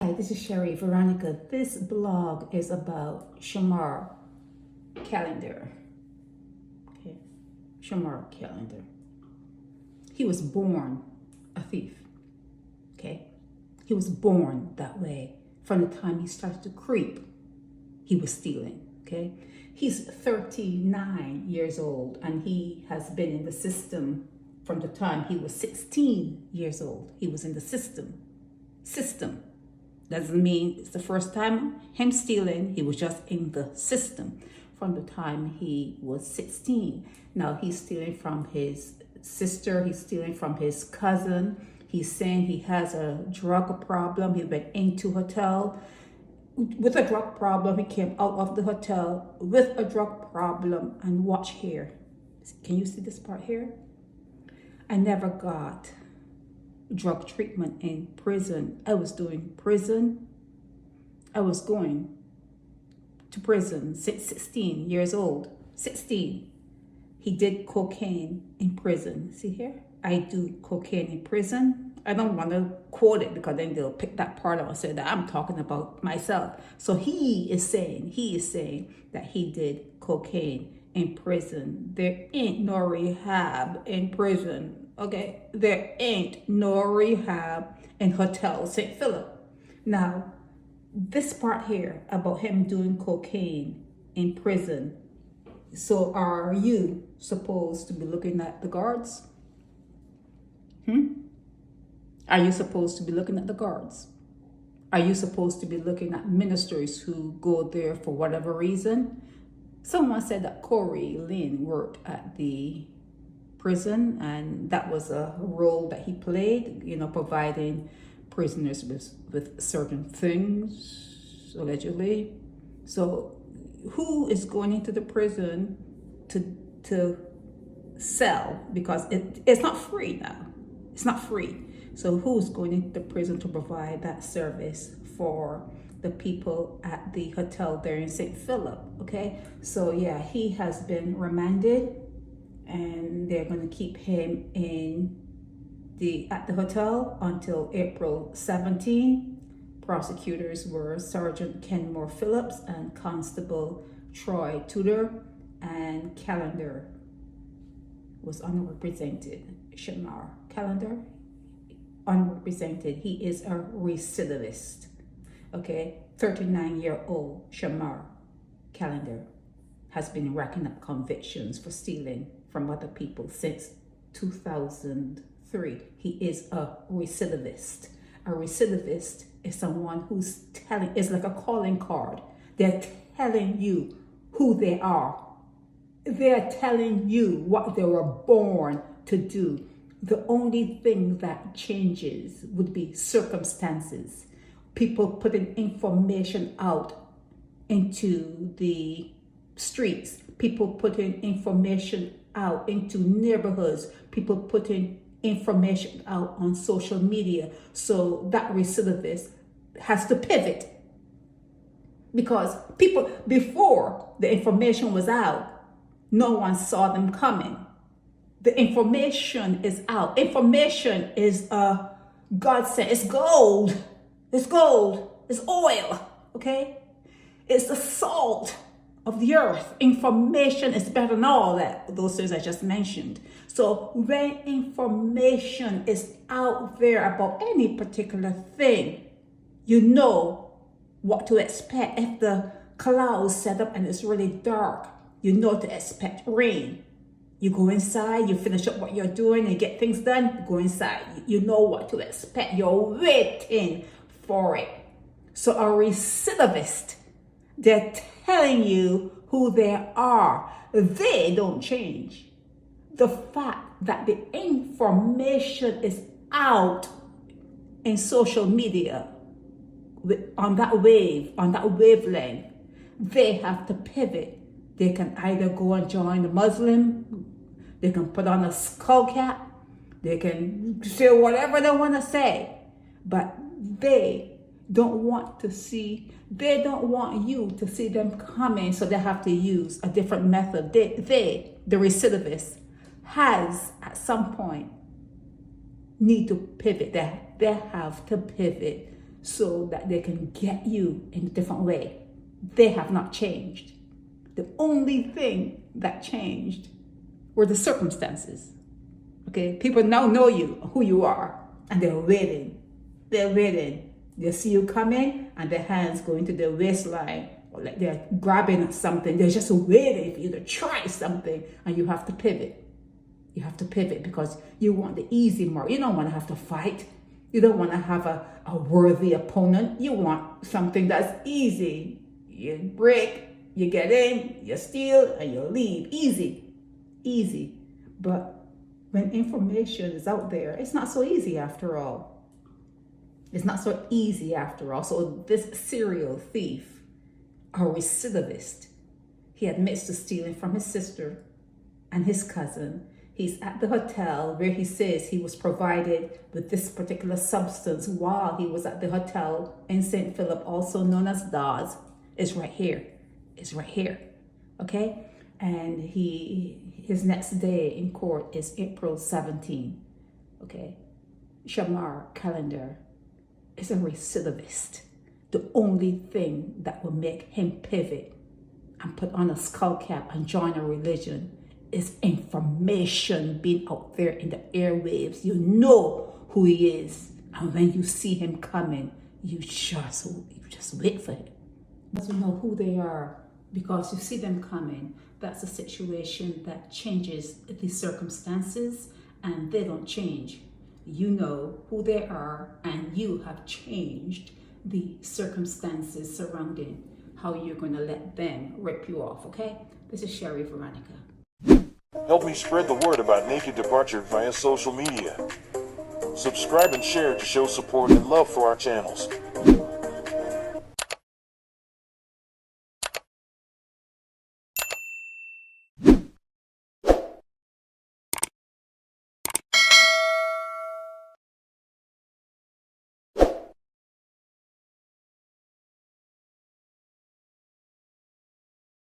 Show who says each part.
Speaker 1: Hi, this is Sherry Veronica. This blog is about Shiamar Callender. Okay, Shiamar Callender. He was born a thief. Okay, he was born that way. From the time he started to creep, he was stealing. Okay, he's 39 years old, and he has been in the system from the time he was 16 years old. He was in the system. Doesn't mean it's the first time him stealing. He was just in the system from the time he was 16. Now he's stealing from his sister. He's stealing from his cousin. He's saying he has a drug problem. He went into hotel with a drug problem. He came out of the hotel with a drug problem. And watch here. Can you see this part here? I never got drug treatment in prison. I was doing prison. I was going to prison since 16 years old. 16. He did cocaine in prison. See here? I do cocaine in prison. I don't want to quote it because then they'll pick that part out and say that I'm talking about myself. So he is saying that he did cocaine in prison. There ain't no rehab in prison. Okay, there ain't no rehab in Hotel St. Philip. Now, this part here about him doing cocaine in prison. So are you supposed to be looking at the guards? Are you supposed to be looking at the guards? Are you supposed to be looking at ministers who go there for whatever reason? Someone said that Corey Lynn worked at the prison, and that was a role that he played, providing prisoners with certain things, allegedly. So who is going into the prison to sell? Because it's not free now. It's not free. So who's going into the prison to provide that service for the people at the hotel there in St. Philip? Okay, so yeah, he has been remanded, and they're going to keep him at the hotel until April 17. Prosecutors were Sergeant Kenmore Phillips and Constable Troy Tudor, and Callender was unrepresented. Shiamar Callender, unrepresented. He is a recidivist. Okay, 39-year-old Shiamar Callender has been racking up convictions for stealing from other people since 2003. He is a recidivist. A recidivist is someone who's it's like a calling card. They're telling you who they are. They're telling you what they were born to do. The only thing that changes would be circumstances. People putting information out into the streets, people putting information out into neighborhoods, people putting information out on social media. So that recidivist has to pivot, because people, before the information was out, no one saw them coming. The information is out. Information is God said it's gold. It's gold. It's oil. Okay? It's the salt of the earth. Information is better than all those things I just mentioned. So when information is out there about any particular thing, you know what to expect. If the clouds set up and it's really dark, you know to expect rain. You go inside, you finish up what you're doing and get things done, you go inside. You know what to expect. You're waiting for it. So a recidivist, they're telling you who they are. They don't change. The fact that the information is out in social media on that wavelength, they have to pivot. They can either go and join the Muslim, they can put on a skull cap, they can say whatever they want to say, but they don't want you to see them coming, so they have to use a different method. The recidivist, has at some point need to pivot. They have to pivot so that they can get you in a different way. They have not changed. The only thing that changed were the circumstances. Okay, people now know you, who you are, and they're waiting. They're waiting. They see you coming, and their hands go into their waistline, or like they're grabbing at something. They're just waiting for you to try something, and you have to pivot. You have to pivot because you want the easy mark. You don't want to have to fight. You don't want to have a worthy opponent. You want something that's easy. You break, you get in, you steal, and you leave. Easy. Easy. But when information is out there, it's not so easy after all. It's not so easy after all. So this serial thief, a recidivist, he admits to stealing from his sister and his cousin. He's at the hotel where he says he was provided with this particular substance while he was at the hotel in St. Philip, also known as Dodds. It's right here. It's right here. Okay? And his next day in court is April 17. Okay? Shiamar, Callender is a recidivist. The only thing that will make him pivot and put on a skull cap and join a religion is information being out there in the airwaves. You know who he is. And when you see him coming, you just wait for him. But you know who they are because you see them coming. That's a situation that changes the circumstances, and they don't change. You know who they are, and you have changed the circumstances surrounding how you're going to let them rip you off, okay? This is Sherry Veronica.
Speaker 2: Help me spread the word about Naked Departure via social media. Subscribe and share to show support and love for our channels.